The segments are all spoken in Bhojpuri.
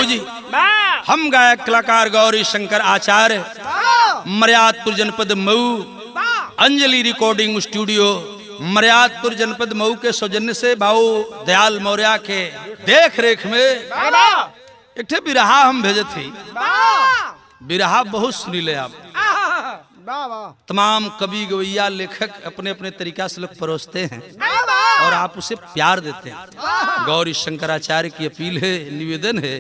बाबूजी, हम गायक कलाकार गौरी शंकर आचार्य, मर्यादपुर जनपद मऊ, अंजलि रिकॉर्डिंग स्टूडियो, मर्यादपुर जनपद मऊ के सौजन्य से बाबू दयाल मौर्य के देख रेख में एक ठे बिरहा हम भेजे थे। बिरहा बहुत सुनीले आप, तमाम कवि गवैया लेखक अपने अपने तरीका से लोग परोसते हैं और आप उसे प्यार देते हैं। गौरी शंकराचार्य की अपील है, निवेदन है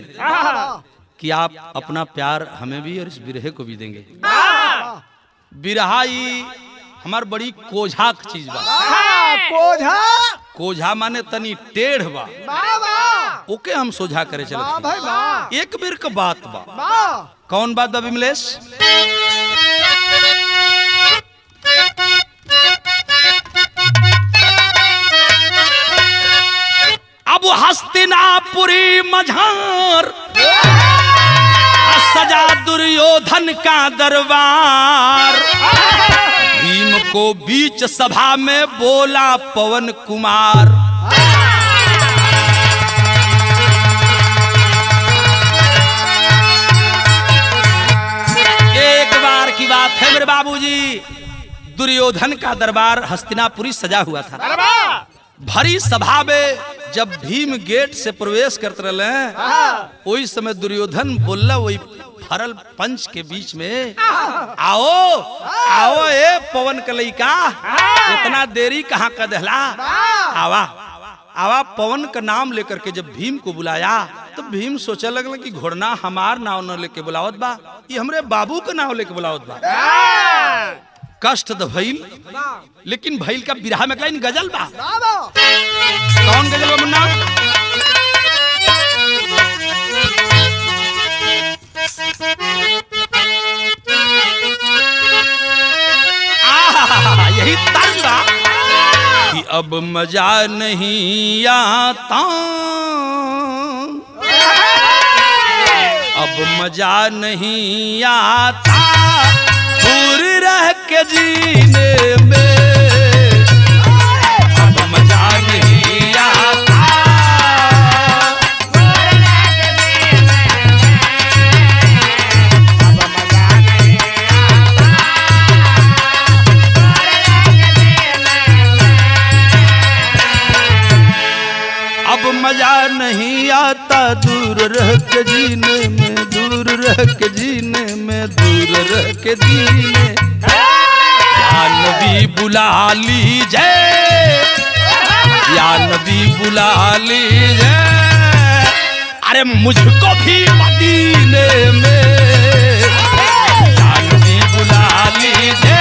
कि आप अपना प्यार हमें भी और इस बिरहे को भी देंगे। बिरहा ही हमार बड़ी कोझा चीज बा। कोझा माने तनी टेढ़ बा, ओके हम सोझा करे चलते। एक बेर का बात बा। कौन बात बा विमलेश? अब हस्तिनापुरी मझार सजा दुर्योधन का दरबार, भीम को बीच सभा में बोला पवन कुमार। एक बार की बात है मेरे बाबूजी, दुर्योधन का दरबार हस्तिनापुरी सजा हुआ था। भरी सभा में जब भीम गेट से प्रवेश करते रहे, वही समय दुर्योधन बोला वही भरल पंच के बीच में, आओ आओ ए पवन कलैका, इतना देरी कहाँ का दहला, आवा आवा। पवन का नाम लेकर के जब भीम को बुलाया तो भीम सोचा लगल कि घोड़ना हमार नाव न लेके बुलावत बा, ये हमरे बाबू का नाव लेके बुलावत बा। कष्ट तो भइल, लेकिन भइल का बिरहा में कहीं गजल बा। कौन गजल बा मुन्ना? यही तर्ज बा कि अब मजा नहीं आता, अब मजा नहीं आता दूर रह के जीने में, अब मजा नहीं आता दूर रह के जीने में, अब मजा नहीं आता, अब मजा नहीं आता दूर रह के जीने में, दूर रह के जीने में, दूर रह के जीने। या नबी बुला लीजिए, या नबी बुला लीजिए, अरे मुझको भी मदीने में, या नबी बुला लीजिए।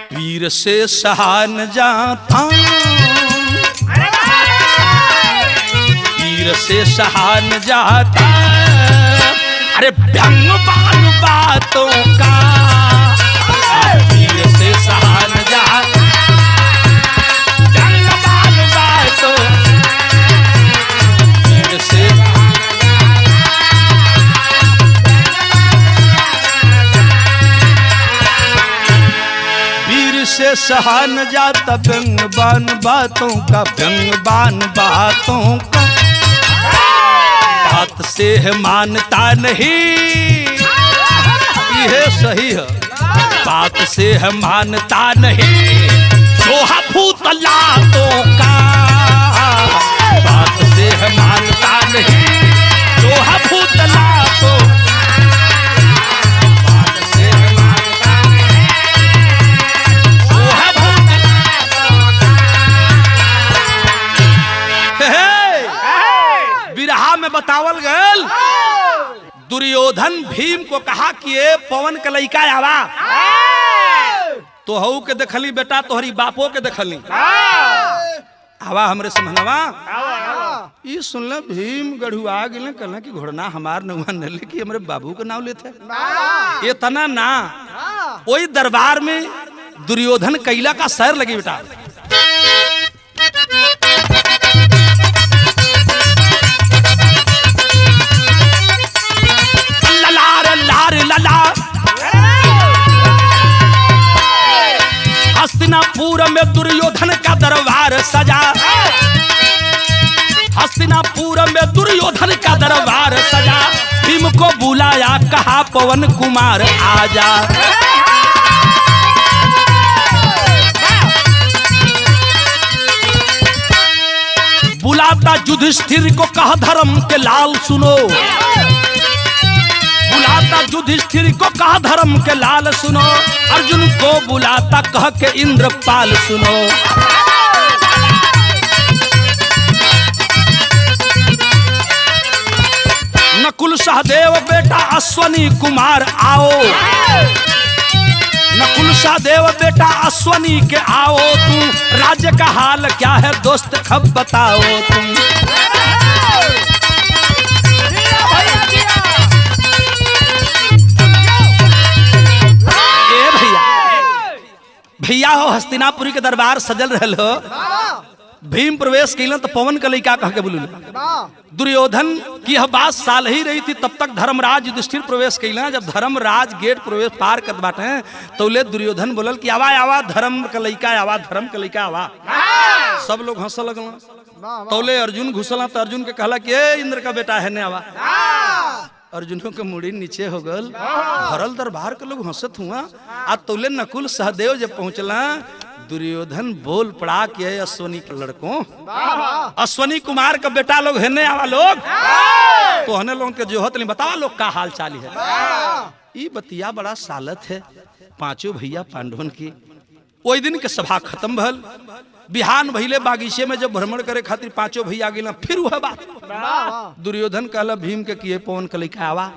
पीर से सहा न जाता, पीर से सहा न जाता, अरे व्यंग बान बातों का, पीर से सहा न जाता, व्यंग बान बातों, पीर से से सहा न जाता व्यंग बान बातों का, व्यंग बान बातों का। बात से है मानता नहीं, यह सही है, बात से है मानता नहीं, सोहा भूत लातों का, बात से है मानता नहीं, सोहा भूत लातों का। बतावल गल दुर्योधन भीम को कहा कि ए पवन के लइका आवा, तो हऊ के देखली बेटा, तोहरी बापो के देखली, आवा हमरे समझनवा। ये सुनल भीम गढ़ुआ गेल, कहला कि घोड़ना हमार नौवा न ले कि हमरे बाबू के नाम लेते। ये तना ना, वही दरबार में दुर्योधन कैला का सैर लगी बेटा। लला हस्तिनापुर में दुर्योधन का दरबार सजा, हस्तिनापुर में दुर्योधन का दरबार सजा। भीम को बुलाया कहा पवन कुमार आजा। बुलाता युधिष्ठिर को कहा धर्म के लाल सुनो, बुलाता युधिष्ठिर को कहा धर्म के लाल सुनो। अर्जुन को बुलाता कह के इंद्रपाल सुनो। नकुल सहदेव बेटा अश्वनी कुमार आओ, नकुल सहदेव बेटा अश्वनी के आओ। तुम राज्य का हाल क्या है दोस्त खब बताओ तुम। ए भैया भैया हो हस्तिनापुरी के दरबार सजल रहलो। भीम प्रवेश कैलन तो पवन के लइका कह के बोलू। दुर्योधन की यह बात साल ही रही थी, तब तक धर्मराज युधिष्ठिर प्रवेश कैलन। जब धर्मराज गेट प्रवेश पार कर बाटे तो ले दुर्योधन बोलल कि आवा आवा धर्म के लइका आवा, धर्म के लइका आवा। सब लोग हंस लगल। तौले अर्जुन घुसला तो अर्जुन के कहला कि ए इंद्र का बेटा है ने आवा। अर्जुनों के मुड़ी नीचे हो गल, भरल दरबार के लोग हंसत हुआ। आ तौले नकुल सहदेव जब पहुंचला दुर्योधन बोल पड़ा कि अश्वनी के लड़कों, अश्वनी कुमार का बेटा लोग है आवा लोग। तो हने लोग के जोहत नहीं बतावा लोग का हाल चाल है। ये बतिया बड़ा सालत है पांचों भैया पांडवन की। ओई दिन के सभा खत्म भल। बिहान भइले बागीचे में जब भ्रमण करे खातिर पांचों भैया गेला, फिर वह बात दुर्योधन कहला भीम के किए पवन के लइका आवा।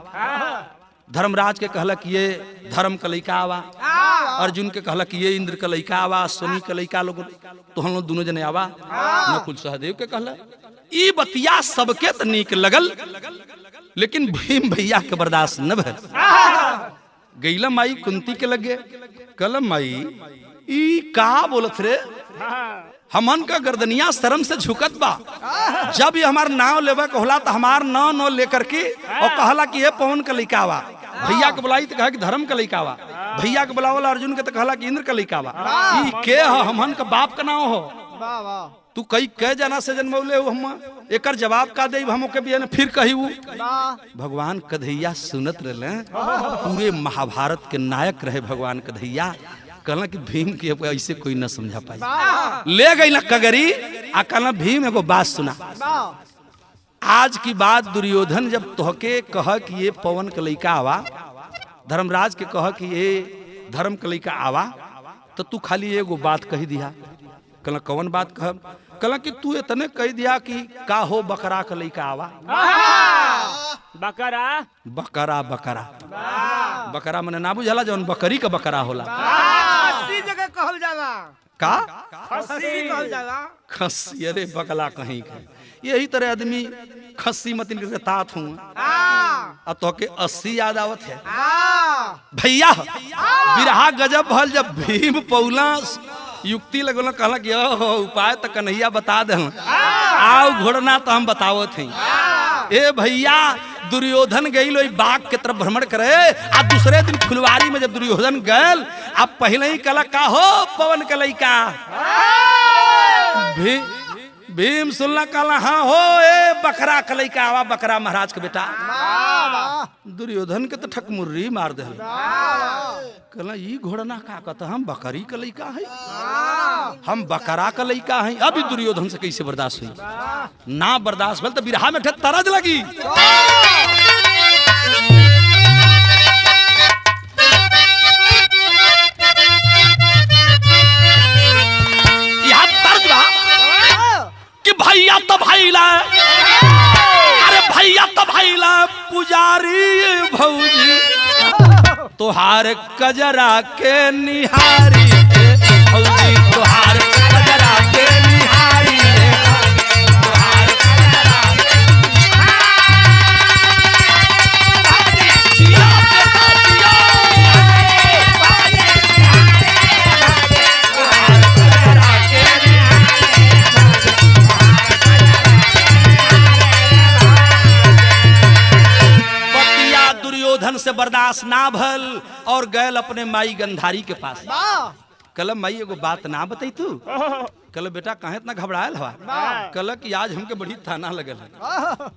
धर्मराज के कहला कि ये धर्म का लइका आवा। अर्जुन के कहला कि ये इंद्र का लइका आवा, सोनी का लइका लोग। तो हम लोग दोनों जने आवा। नकुल सहदेव के कहला ई बतिया सबके त नीक लगल, लेकिन भीम भैया के बर्दाश्त न भल। गईला माई कुंती के लगे, कहला माई ई का बोलत रे, हमन का गर्दनिया शर्म से झुकत बा। जब ये हमार नाव लेवा कहला तो हमार नाव लेकर के और कहला कि ये पवन का लइका आवा। भैया के बुलाई तो कहा कि धर्म का लइका आवा। भैया के बुलावला अर्जुन के तो कहला कि इंद्र का लइका आवा। ई के हमन का बाप का नाव हो। तू कई कह जना से जन्मौले हो, हम एकर जवाब का दे हम के भी फिर कही। भगवान कन्हैया सुनत रहे, पूरे महाभारत के नायक रहे भगवान कन्हैया। कहला कि भीम के ऐसे कोई न समझा पाई। ले गई ना कगरी आ कहला भीम एगो बात सुना। आज की बात दुर्योधन जब तोहके कह कि ये पवन के लइका आवा, धर्मराज के कह कि ये धर्म के लइका आवा, तो तू खाली एगो बात कही दिया। कहला कौन बात कह? कहला कि तू इतने कह दिया कि का हो बकरा का लइका आवा। बकरा बकरा बकरा बकरा मने ना बुझला जौन बकरी का बकरा होला। खस्सी जगह कहल जाला का खस्सी कहल जाला। खस्सी अरे बकला कहीं का। यही तरह आदमी खस्सी मत इनके तात हूँ अब तो के 80 याद आवत है। भैया बिरहा गजब भल जब भीम पौला युक्ति लगल कहला कि उपाय तो कन्हैया बता दे। आओ घोड़ना तो हम बतावत हैं। ए भैया दुर्योधन गई लो बाग के तरफ भ्रमण करे। आ दूसरे दिन फुलवारी में जब दुर्योधन गल, अब पहले ही कला का हो पवन के लइका। भीम सुनला कहला हाँ हो ए बकरा का लइका आवा, बकरा महाराज के बेटा। दुर्योधन के तो ठकमुर्री मार दे। कहला ई घोड़ना का कहता हम बकरी का लइका है, हम बकरा का लइका है। अभी दुर्योधन से कैसे बर्दाश्त हुई? ना बर्दाश्त भल तो बिरहा में तरज लगी। यहाँ तर्ज बा कि भैया तो भैला, अरे भैया तो भैला पुजारी भौजी तोहार कजरा के निहारी भौजी, तोहार कजरा के निहारी तोहार कजरा दुर्योधन से बर्दाश्त ना भल और गैल अपने माई गंधारी के पास। कल माई एगो बात ना बताई तू। कल बेटा कहे इतना घबरायल हवा। कल कि आज हमके बड़ी ताना लगल है।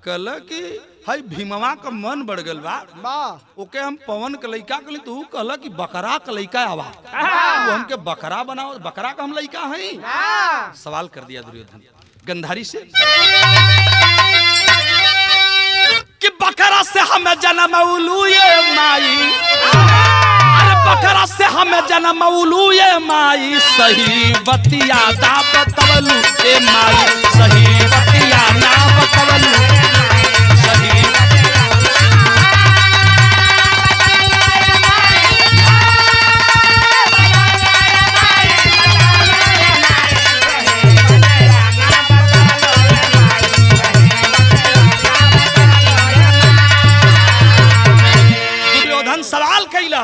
कल कि हाय भीमवा का मन बढ़ गल बा। ओके हम पवन के लइका कली तू कहला कि बकरा का लइका आवा। वो हमके बकरा बनाओ, बकरा का हम लइका हई। सवाल कर दिया दुर्योधन गंधारी से कि बकरा से हमें जन्म उलू ये माई, अरे बकरा से हमें जन्म उलू ये माई, सही बतिया ना बतवलू ए माई, सही बतिया ना बतवलू, सही सवाल कैला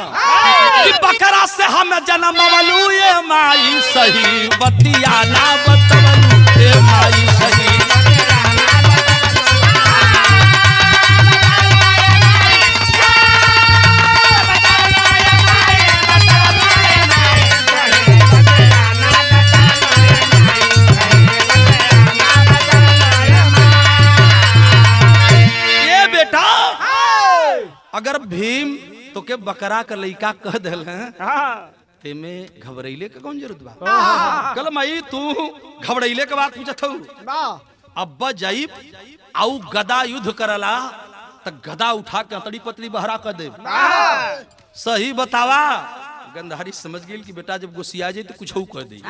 कि बकरा से हम जन्म वलू ये माई, सही बतिया ना बतवलू ए माई, सही ये बेटा अगर भीम तो के बकरा का लइका कह दिल ते में घबराइले का कौन जरूरत बा। कल माई तू घबराइले के बात पूछत हूँ। अब्बा जाइब आउ गदा युद्ध करला त गदा उठा के अतड़ी पतड़ी बहरा कर दे। सही बतावा। गंधारी समझ गेल कि बेटा जब गुस्सिया जाए तो कुछ कह दे।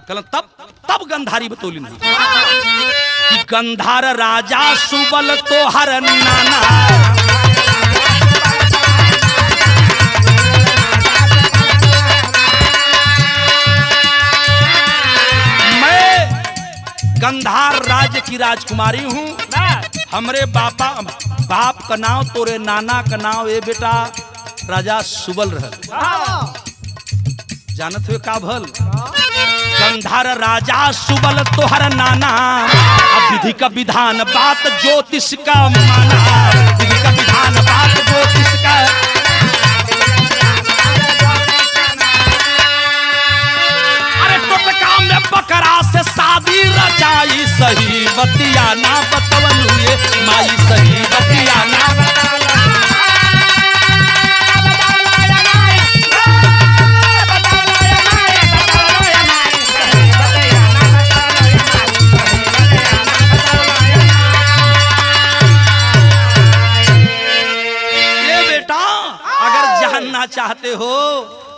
कल तब गंधारी बतौली नहीं कि गंधार राजा सुबल तोहर नाना, गंधार राज्य की राजकुमारी हूँ। हमरे बाप का नाम तोरे नाना का नाम ए बेटा राजा सुबल रहल। जानत हुए का भल गंधार राजा सुबल तोहर नाना, विधि का विधान बात ज्योतिष का माना, विधि का विधान बात ज्योतिष का। अरे टोटका में बकरा से शादी रचाई, सही बतिया ना बतवलू ये माई, सही बतिया ना बतवलू। ये बेटा अगर जानना चाहते हो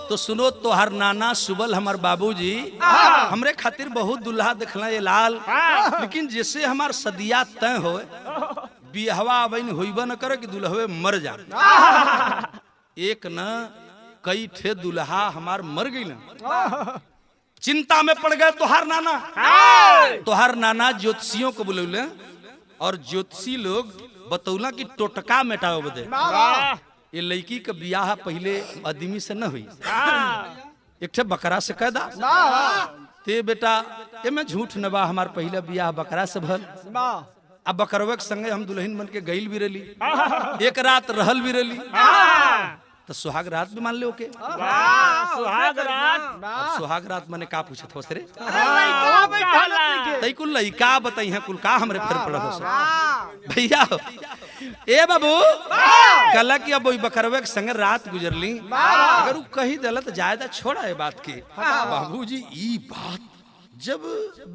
तो सुनो, तोहर नाना सुबल हमार बाबूजी हमरे खातिर बहुत दुल्हा देखला ये लाल, लेकिन जैसे हमार सदिया तय हो बिहवा बन होइबा न करे कि दुल्हवे मर जा। एक न कई ठे दुल्हा हमार मर गई न। चिंता में पड़ गए तोहर नाना। तोहर नाना ज्योतिषियों को बुलौले और ज्योतिषी लोग बतौला कि टोटका मेटाओ बदे। ये लड़की का बियाह पहले आदमी से न हुई, एक ठे बकरा से कह दा। ते बेटा एमे झूठ न बा, हमार पहला बियाह बकरा से भल। अब बकरवा के संगे हम दुल्हन बन के गईल भी रही, एक रात रहल भी रही, तो सुहाग रात भी मान ले ओके। सुहाग रात। सुहाग रात मने का पूछत हो रे? तई कुल लइका बताई है कुल का हमरे फिर पड़ हो भैया। ए बाबू कल की अब बकरवे के संग रात गुजरली, अगर वो कही दिला तो जायदा छोड़ा है बात के। बाबूजी ई बात जब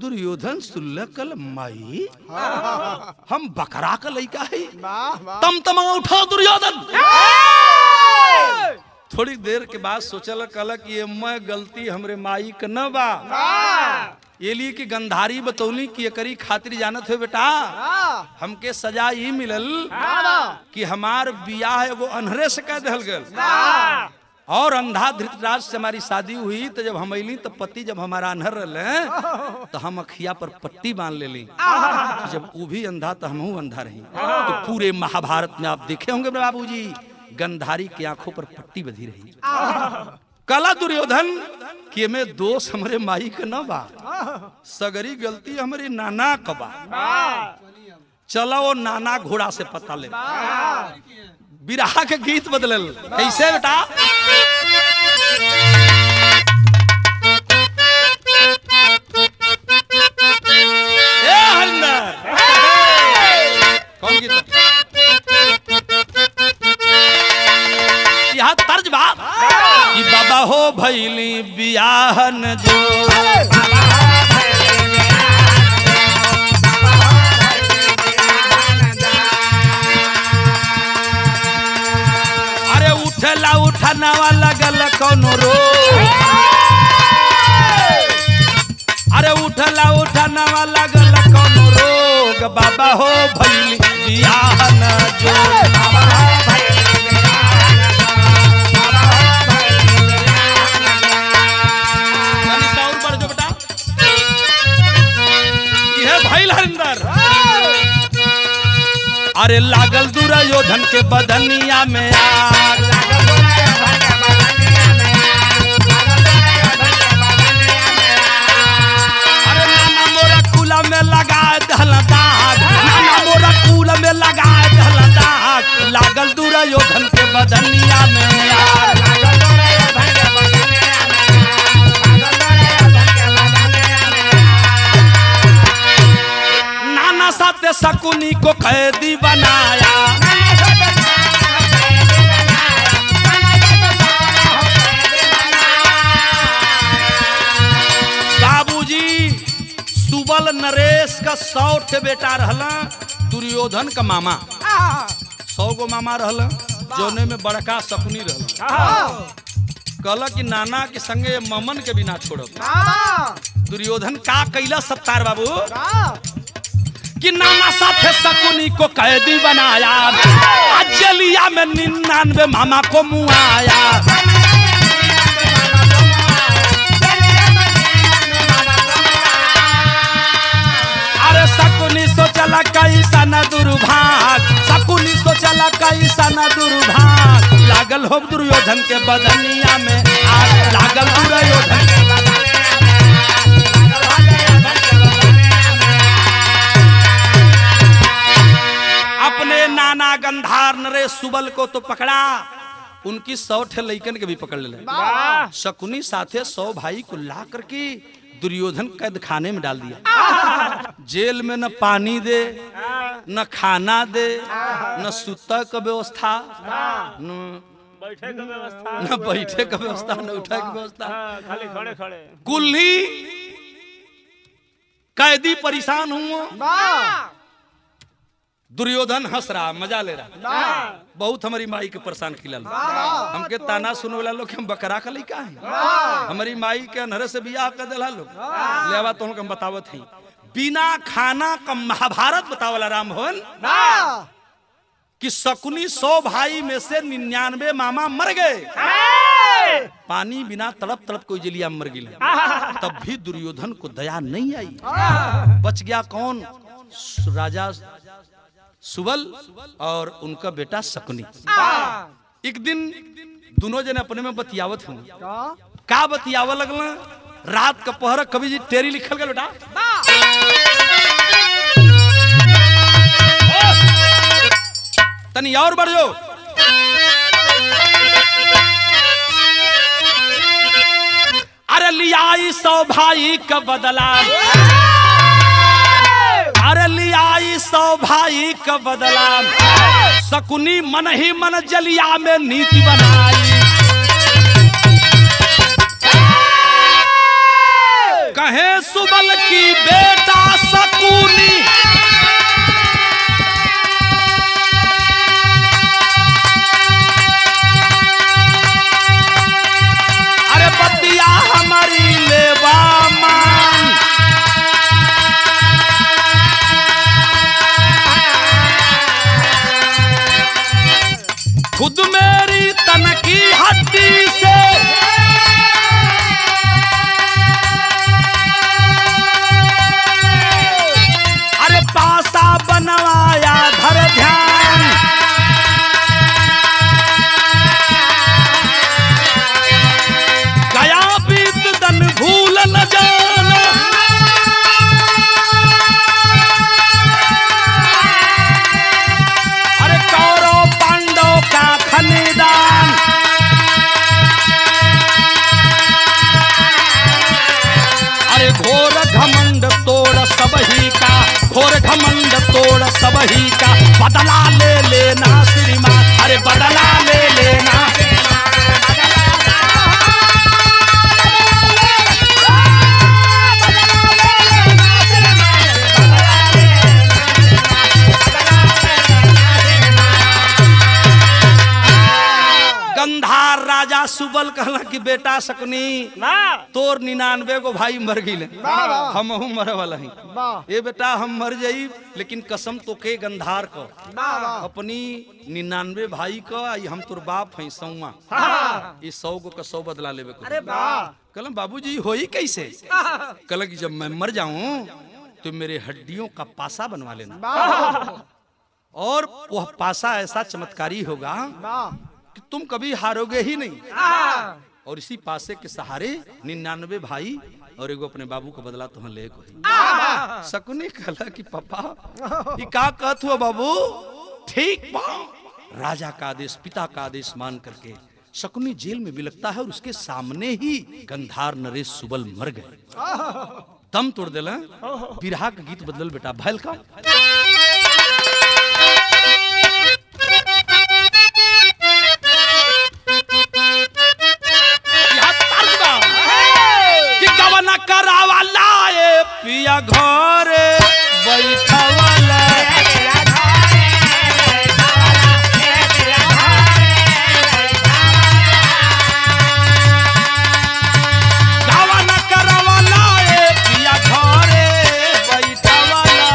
दुर्योधन सुनल कल माई हम बकरा का लइका है, तमा उठा दुर्योधन। थोड़ी देर के बाद सोचल कल कि ये मैं गलती हमरे माई का न बा, ये लिए कि गंधारी बतौली कि एकरी खातिर जानत हो बेटा हमके सजा ही मिलल कि हमार बियाह एगो अनहरे से कह दिल गल, और अंधा धृतराज से हमारी शादी हुई। तो जब हम अली तो पति जब हमारा अनहर रहे तो हम अखिया पर पट्टी बांध ले ली। जब वो भी अंधा तो हमहू अंधा रही। तो पूरे महाभारत में आप देखे होंगे बाबूजी गंधारी की आंखों पर पट्टी बधी रही। कला दुर्योधन कि में दोष हमारे माई का न बा, सगरी गलती हमारे नाना का बा। चलो वो नाना घोड़ा से पता ले। बिरहा के गीत बदलल कैसे बेटा? बियाहन जो। अरे उठला उठानावा लगल कौनो रोग, अरे उठला उठानावा लगल कौनो रोग, बाबा हो भइल बियाहन जो। अरे लागल दुर्योधन के बदनिया में आग, अरे नाना मोरा कुला में लगा दहल दाग, नाना मोरा कुला में लगा दहल दाग, लागल दुर्योधन के बदनिया में आग। नाना साथे शकुनी को कैदी बनाया, बाबूजी सुबल नरेश का 100 बेटा रहला, दुर्योधन का मामा 100 गो मामा रहला, जोने में बड़का शकुनी रहला। कहला कि नाना के संगे ममन के भी ना छोड़ब। दुर्योधन का कैला सत्तार बाबू कि नाना साथे शकुनी को कैदी बनाया, जेलिया में 99 मामा को मुआया। अरे शकुनी सोचला कैसा न दुर्भाग, शकुनी सोचला कैसा न दुर्भाग, लागल हो दुर्योधन के बदनिया में आग, लागल दुर्योधन के अपने नाना गंधार नरेश सुबल को तो पकड़ा, उनकी 100 लइकन के भी पकड़ ले। शकुनी साथे 100 भाई को ला करके दुर्योधन कैद खाने में डाल दिया। जेल में न पानी दे, न खाना दे, न सुता का व्यवस्था, न बैठे का व्यवस्था, न बैठे का व्यवस्था, न उठे की व्यवस्था, खाली खड़े खड़े। कुल्ही कैदी परेशान हुआ। दुर्योधन हंस रहा, मजा ले रहा। बहुत हमारी माई के परेशान खिलल, हमके ताना सुने वाला लोग हम बकरा का लइका है। हमारी माई के अनहरे से बियाह कर दिला लोग, लेवा तो हम बतावत ही बिना खाना का महाभारत बतावला रामभवन कि शकुनी 100 भाई में से 99 मामा मर गए। पानी बिना तड़प तड़प कोई जलिया मर गया, तब भी दुर्योधन को दया नहीं आई। बच गया कौन? राजा सुबल और उनका बेटा शकुनी। एक दिन दोनों जने अपने में बतियावत हूँ, का बतियावा लगला? रात का पहर कवि जी टेरी लिखल गया बेटा, तनी और बढ़ जाओ। अरे लियाई 100 भाई का बदला, अरे लियाई 100 भाई का बदला, शकुनी मन ही मन जलिया में नीति बनाई। कहे सुबल की बेटा शकुनी, अरे बतिया हमारी लेवा मान, खुद मेरी तन की हड्डी से अरे पासा बनवाया, धर ध्यान। गया बीत दिन भूल न जाना, अरे कौरव पांडव का खनिदान। अरे घोर घमंड तोड़ सबही का, घोर घमंड तोड़ सबही का, बदला ले लेना श्रीमान, अरे बदला ले लेना। आवल कहला कि बेटा शकुनी ना तोर 99 गो भाई मर गई हमहू मरे वाला ही ए बेटा हम मर जाई लेकिन कसम तोके गंधार को अपनी 99 भाई को आई हम तोर बाप है सौमा ये 100 गो का 100 बदला लेवे को। अरे वाह कहला बाबूजी होई कैसे? कहला कि जब मैं मर जाऊं तो मेरे हड्डियों का पासा बनवा लेना और वह पासा ऐसा चमत्कारी होगा कि तुम कभी हारोगे ही नहीं। और इसी पासे के सहारे 99 भाई और एगो अपने बाबू का बदला तुम ले को। शकुनी कहला कि पापा ये का कहत हुआ बाबू? ठीक बा। राजा का आदेश पिता का आदेश मान करके शकुनी जेल में बिलखता है और उसके सामने ही गंधार नरेश सुबल मर गए, दम तोड़ देला। बिरहा का गीत बदल बेटा भैल का करावा लाए पिया घरे बैठवाला गावना करावा लाए पिया घरे बैठवाला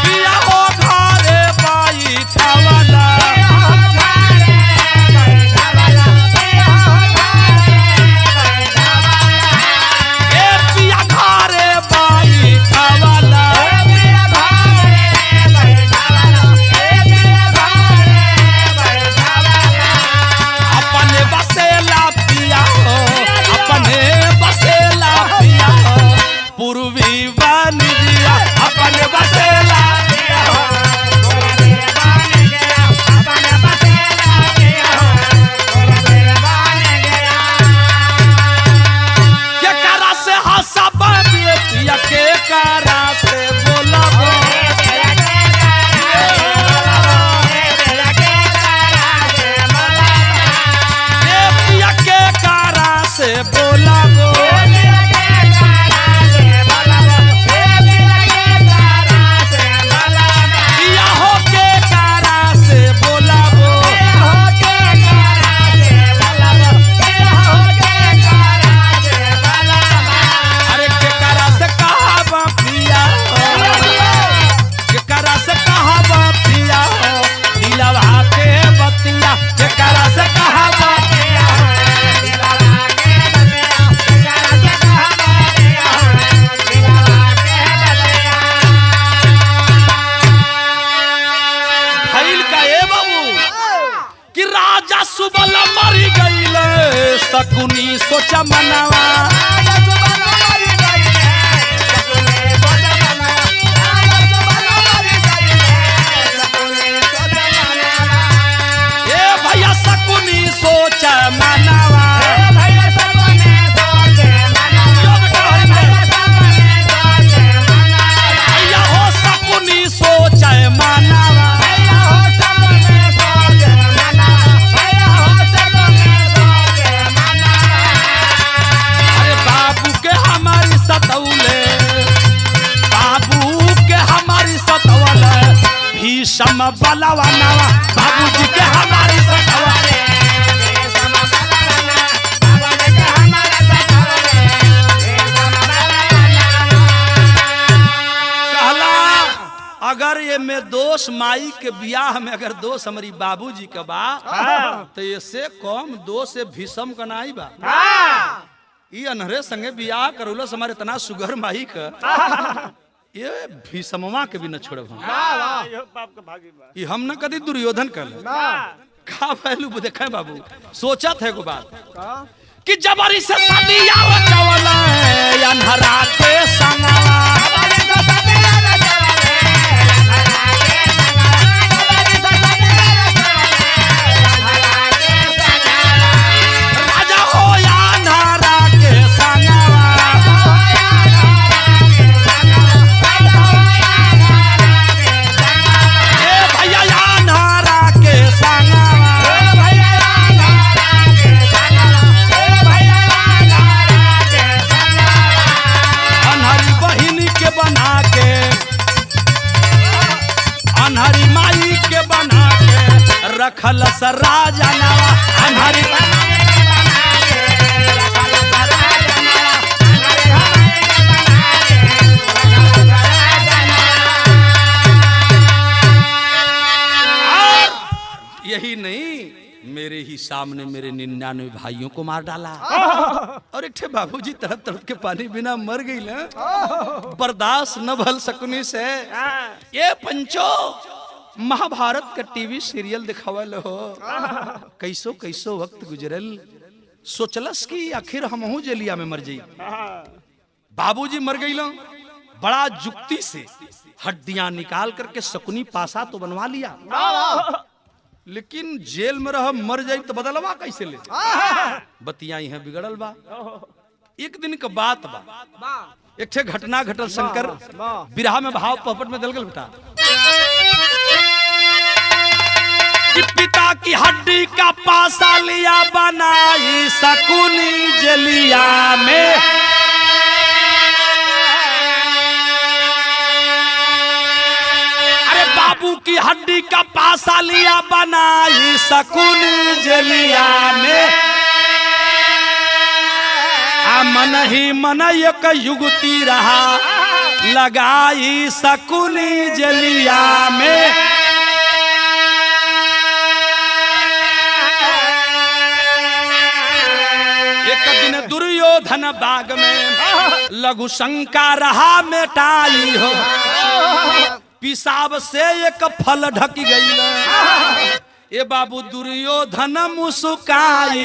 पिया हो घरे बैठवाला सुबल मरी गईले शकुनी सोचा मनावा ए भैया शकुनी सोचा मनावा भैया हो शकुनी सोचा मनावा भीषम बलवाना बाबूजी के हमारी सखवारे कहला अगर ये में दोष माई के बियाह में अगर दोष हमारी बाबूजी का बा तो इससे कम दोष से भीषम का नाई बा। ये अनहरे संगे बियाह करोलस हमारे इतना सुगर माई का ये भीषमवा के भी न छोड़ब ये हम न कदी दुर्योधन कर का पहलू देखे बाबू सोचा थे को बात कि जबरी से सदिया रचवला है अनहरा के संगवा राजा हो या अनहरा के संगवा बहिन के सामने मेरे 99 भाइयों को मार डाला और एक ठे बाबूजी तड़प तड़प के पानी बिना मर गई ना, बर्दाश्त न भल शकुनी से। ये पंचो महाभारत का टीवी सीरियल दिखावल हो, कैसो कैसो वक्त गुजरल, सोचलस कि आखिर हमहू जेलिया में मर जाई। बाबूजी मर गई लो, बड़ा जुक्ति से हड्डियां निकाल करके शकुनी पासा तो बनवा लिया, लेकिन जेल में रह मर जाई तो बदलवा कैसे ले? बतिया है बिगड़ल बा। एक दिन का बात बा, एक ठे घटना घटल शंकर बिरहा में भाव पहपट में दल गल बेटा कि पिता की हड्डी का पासा लिया बनाई शकुनी जेलिया में। बाबू की हड्डी का पासा लिया बनाई शकुनी जेलिया में। मन ही मन एक युगती रहा लगाई शकुनी जेलिया में। एक दिन दुर्योधन बाग में लघु शंका रहा मेटाई हो, पिसाब से एक फल ढक गई। ये बाबू दुर्योधन मुस्काई,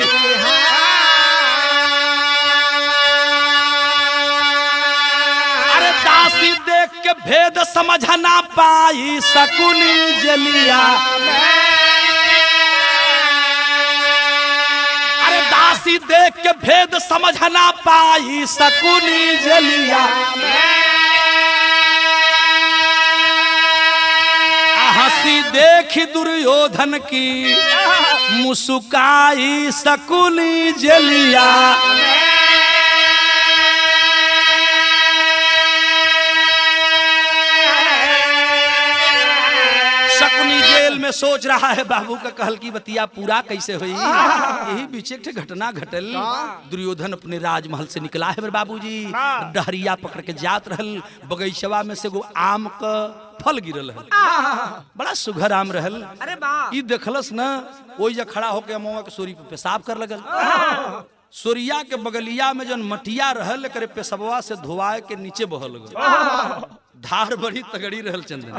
अरे दासी देख के भेद समझ ना पाई शकुनी जेलिया। अरे दासी देख के भेद समझ ना पाई शकुनी जेलिया। हंसी देखी दुर्योधन की मुस्काई शकुनी जेलिया। शकुनी जेल में सोच रहा है बाबू का कहल की बतिया पूरा कैसे हुई। यही बीच एक घटना घटल, दुर्योधन अपने राजमहल से निकला है मेरे बाबूजी, डहरिया पकड़ के जात रहल, बगीचवा में से वो आम का फल गिरल है, बड़ा सुघर आम रहल। अरे वाह, ई देखलस ना, ओई जा खड़ा होके अमवा के सोरी पे पेशाब कर लगल। सोरिया के बगलिया में जन मटिया रहल करे पेशबवा से धोवाए के नीचे बहल गल, धार बड़ी तगड़ी रहल चंदन।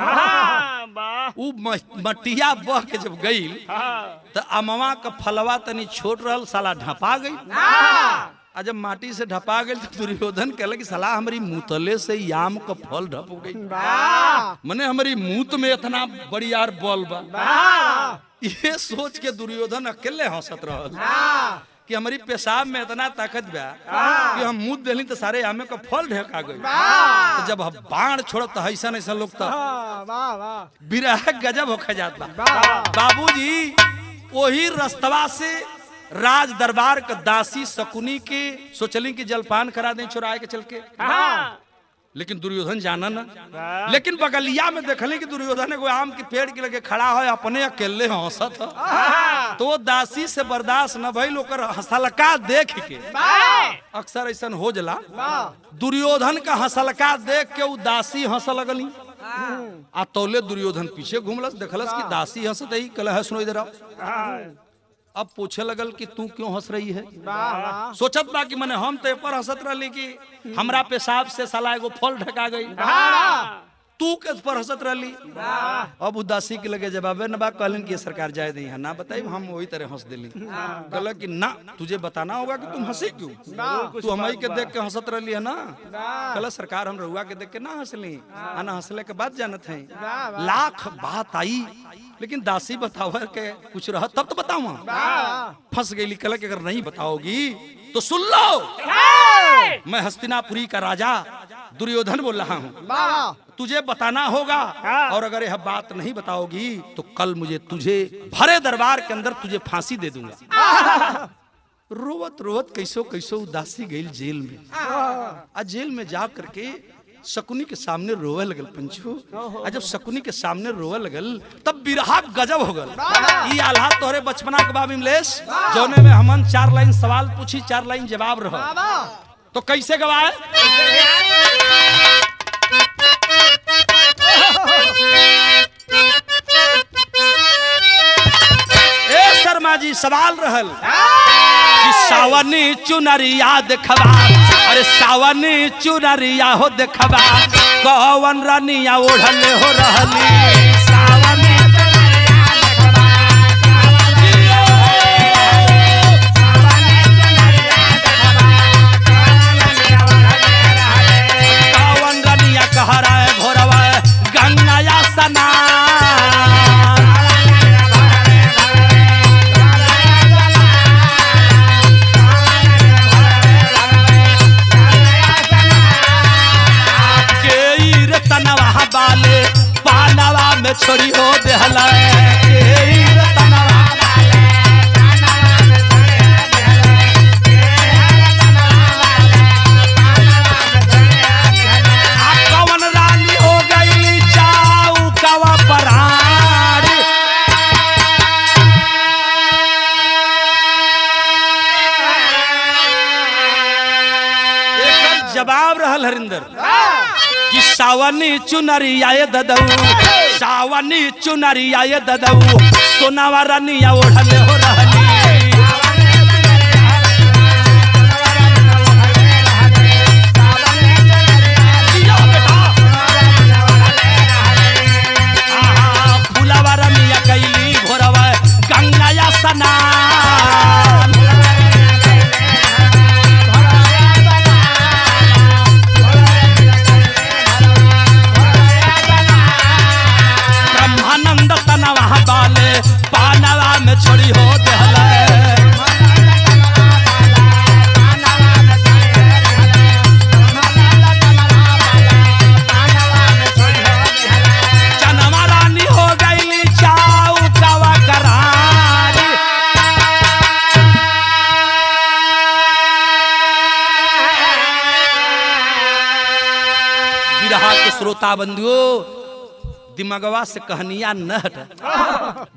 उ मटिया बह के जब गई तो अमवा का फलवा तनी छोट रहल, साला ढपा गई। आ जब माटी से ढपा गई तो दुर्योधन कहला कि साला हमारी मुतले से आम का फल ढप हो गई, मने हमारी मूत में इतना बड़ी यार बल बा। ये सोच के दुर्योधन अकेले हंसत रहल कि हमारी पेशाब में इतना ताकत बा कि हम मुँह देली तो सारे आमे का फल ढका गई। तो जब हम बाण छोड़ तो ऐसा ऐसा लोग तो बिरह गजब होके जात बा। बाबूजी वही रस्तवा से राज दरबार का दासी शकुनी के सोचली कि जलपान करा दें चुराए के चल के, लेकिन दुर्योधन जाना ना। लेकिन बगलिया में देखली कि दुर्योधन एगो आम के पेड़ के लगे खड़ा है, अपने अकेले हंसत है। तो वो दासी से बर्दाश्त न भइल, ओकर हंसलका देख के, अक्सर ऐसा हो जला, दुर्योधन का हंसलका देख के वो दासी हंस लगली। आ तौले दुर्योधन पीछे घूमलस, देखलस कि दासी हंसत है, कल है सुनो इधर आओ। अब पूछे लगल कि तू क्यों हंस रही है? सोचत बा कि मने हम तो पर हंसत रहली कि हमरा पेशाब से साला एगो फल ढका गई, तू के पर हंसत रहली। अब उदासी के लगे जवाबे न बा, कहलन कि सरकार जाए दी है ना बताई, हम वही तरह हंस दिली। कहल कि ना तुझे बताना होगा कि तुम हंसी क्यों, तू हमारी के देख के हंसत रहली है ना। कहल सरकार हम रहुआ के देख के ना हंसली, ना हंसले के बाद जानत है लाख बात आई, लेकिन दासी बतावर के कुछ रहा तब तो बताऊँ। फंस गई, कहल कि अगर नहीं बताओगी तो सुन लो, मैं हस्तिनापुरी का राजा दुर्योधन बोल रहा हूँ, तुझे बताना होगा, और अगर यह बात नहीं बताओगी तो कल मुझे तुझे भरे दरबार के अंदर तुझे फांसी दे दूंगा। रोवत रोवत कैसो कैसो उदासी गई जेल में। आ जेल में जा करके शकुनी के सामने रोवे लगल पंचू। आ जब शकुनी के सामने रोवे लगल तब बिरहा गजब हो गल। ई आल्हा तोहरे बचपना के बाब इमलेश, जौने में हमन 4 लाइन सवाल पूछी 4 लाइन जवाब रहो, तो कैसे गवाए? ए शर्मा जी सवाल रहल कि सावनी चुनरिया देखबा, अरे सावनी चुनरिया हो देखबा, कौन रानिया ओढ़ले हो रहली। सावनी कौन रानिया कहरा भोरवा गंगा या स्नान। बाले पानवा में छोड़ी हो देहला कवन रानी हो गई चाऊ कवा परारी। एक जवाब रहल हरिंदर कि सावनी चुनरिया ददऊ, सावनी चुनरिया ददऊ, सोनावा रानिया ओढ़ले हो रहली। फूलावा रानिया कैली भोरवा गंगा या स्नान। ब्रह्मानंद तनवा बाले पानवा में छोड़ी हो देहला। चनवा रानी हो गई चाऊ कवा करारी। विरहा के श्रोता बंधुओं, दिमागवा से कहानियां न हट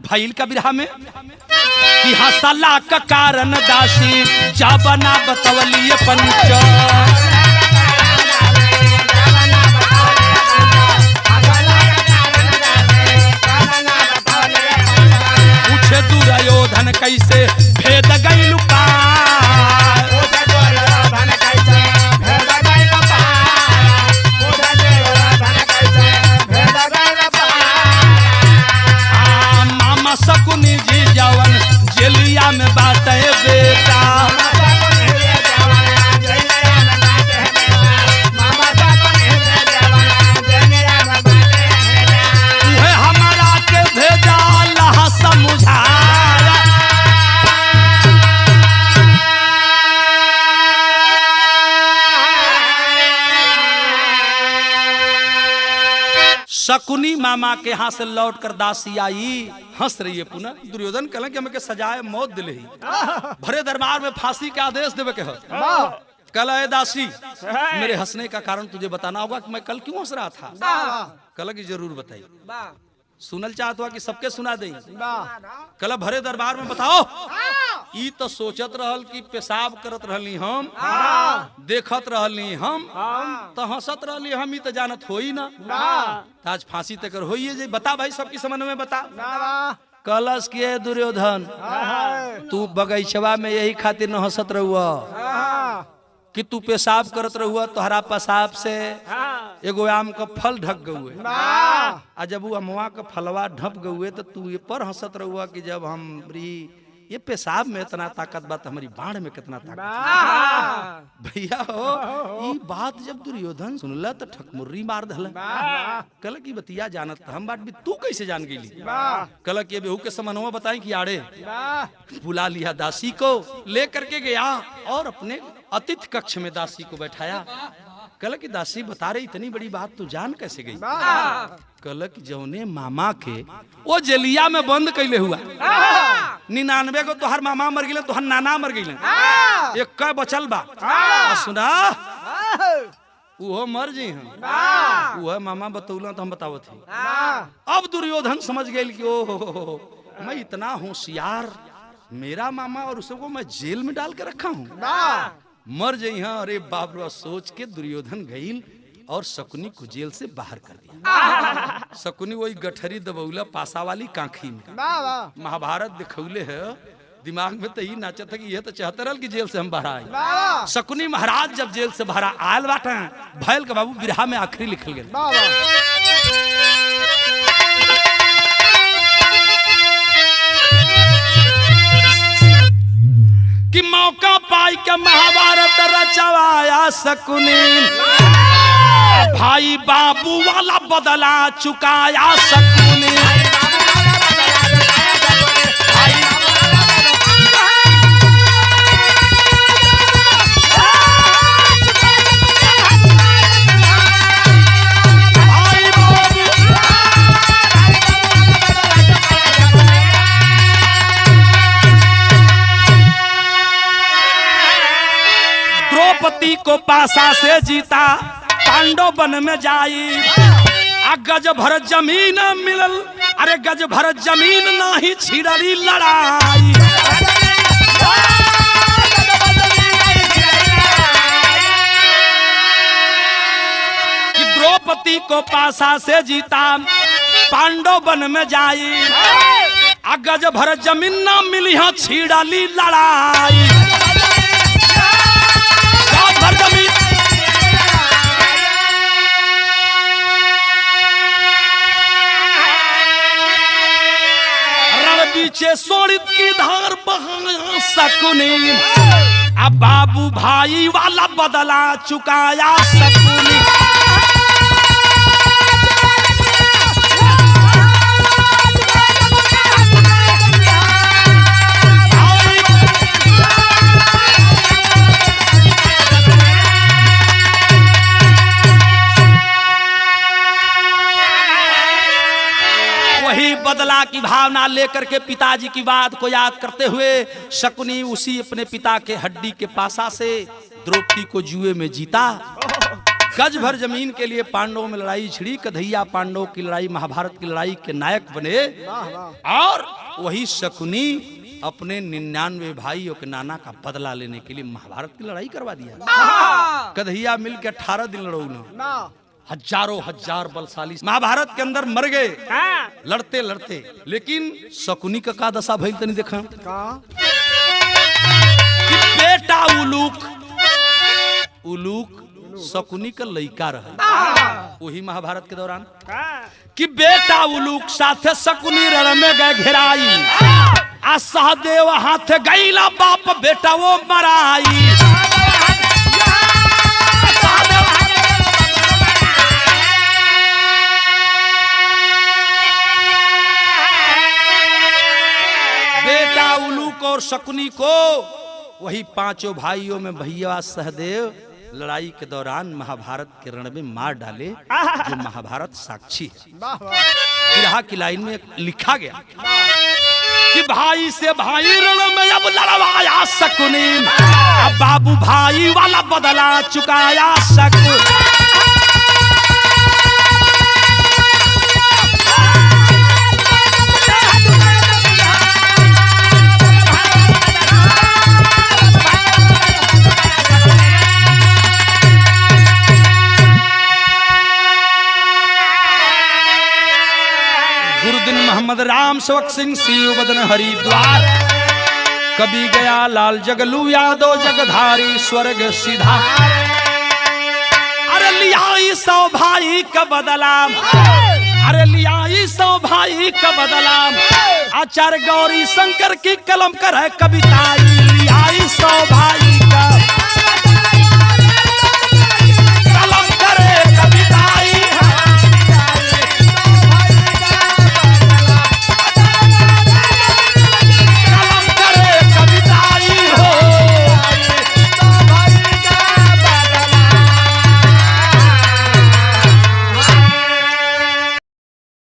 भइल का बिरहा में कि हसला का कारण दासी जाबना बतवलिए पंच। पूछे दुर्योधन कैसे भेद गई लुका। शकुनी जी जवन जेलिया में बाटे बेटा। उहे हमारा के भेजा लहा समझाया। शकुनी मामा के यहाँ से लौट कर दासी आई, हंस रही है पुनः। दुर्योधन कहला कि हमें के सजाए मौत दिले ही, भरे दरबार में फांसी के आदेश देवे के है। कहला ए दासी, मेरे हंसने का कारण तुझे बताना होगा कि मैं कल क्यों हंस रहा था। कहला कि जरूर बताइए। सुनल चाहत हुआ कि सबके सुना दे। कहला भरे दरबार में बताओ। ई तो सोचत रहल कि पेशाब करत रहली हम, देखत रहली हम, तो हंसत रहली हम, ई तो जानत होई ना। आज फांसी तक होइए जे बता भाई, सबकी समझ में बता। कलश किए दुर्योधन, तू बगीचवा में यही खातिर न हंसत रहुआ कि तू पेशाब करत रहुआ, तोहरा पेशाब से एगो आम का फल ढक गए। आ जब वो अमवा का फलवा ढप गए तो तू ये पर हंसत रहुआ कि जब हमरी ये पेशाब में इतना ताकत बा तो हमारी बाढ़ में कितना ताकत। भैया हो, ये बात जब दुर्योधन सुनला तो ठकमुर्री मार दला। कल की बतिया जानत हम बात भी तू कैसे जान गई। कल की बेहू के समनवा बताई कि आड़े बुला लिया दासी को, लेकर के गया और अपने अतिथि कक्ष में दासी को बैठाया। कल की दासी बता रही इतनी बड़ी बात तू जान कैसे गई। कल की जौने मामा के वो जेलिया में बंद कैले हुआ 99 को तोहर मामा मर गए, तोहर नाना मर गए, एक का बचल बा। सुना वो मर जी हम, वो मामा बतौला तो हम बतावत थी। अब दुर्योधन समझ गए कि ओ मैं इतना होशियार, मेरा मामा और उसको मैं जेल में डाल के रखा हूँ, मर जाई। हाँ, अरे बाप रे, सोच के दुर्योधन गईल और शकुनी को जेल से बाहर कर दिया। शकुनी वही गठरी दबौला पासा वाली कांखी में। महाभारत दिखौले है दिमाग में तो ही नाचत है कि ये तो चाहते रहल कि जेल से हम बाहर आए। शकुनी महाराज जब जेल से बाहर आयल बाटे भैल के बाबू बिरहा में आखिरी लिखल गए कि मौका पाई के महाभारत रचवाया शकुनी, भाई बाबू वाला बदला चुकाया शकुनी। द्रौपदी को पासा से जीता पांडव वन में जाई, गज भर जमीन मिलल, अरे गज भर जमीन नाही छिड़ली लड़ाई। कि द्रौपदी को पासा से जीता पांडव वन में जाई, गज भर जमीन न मिली हाँ छिड़ली लड़ाई। पीछे सोड़ित की धार बहाया शकुनी, अब बाबू भाई वाला बदला चुकाया शकुनी। वही बदला की भावना लेकर के पिताजी की बात को याद करते हुए शकुनी उसी अपने पिता के हड्डी के पासा से द्रौपदी को जुए में जीता। गज भर जमीन के लिए पांडवों में लड़ाई छिड़ी, कन्हैया पांडवों की लड़ाई महाभारत की लड़ाई के नायक बने। और वही शकुनी अपने 99 भाइयों के नाना का बदला लेने के लिए महाभारत की लड़ाई करवा दिया। कन्हैया मिलकर 18 दिन लड़ो, हजारों हजार बलशाली महाभारत के अंदर मर गए लड़ते लड़ते। लेकिन शकुनी का दशा भइल तनी देखा कि बेटा उलूक शकुनी का लइका रहा वही महाभारत के दौरान कि बेटा उलूक साथे शकुनी रण में गए घेराई, आ सहदेव हाथ गईला बाप बेटा वो मराई। बेटा उलूक और शकुनी को वही पांचों भाइयों में भैया सहदेव लड़ाई के दौरान महाभारत के रण में मार डाले, जो महाभारत साक्षी है। बिरहा की लाइन में लिखा गया कि भाई से भाई रण में अब लड़वाया शकुनी, अब बाबू भाई वाला बदला चुकाया शकुनी। मोहम्मद राम सेवक सिंह शिव बदन हरिद्वार, कभी गया लाल जगलू यादव जगधारी स्वर्ग सीधा। अरे लिया सौ भाई का बदला, अरे लिया सौ भाई का बदला, आचार्य गौरी शंकर की कलम कर है कविताई। लिया सौ भाई का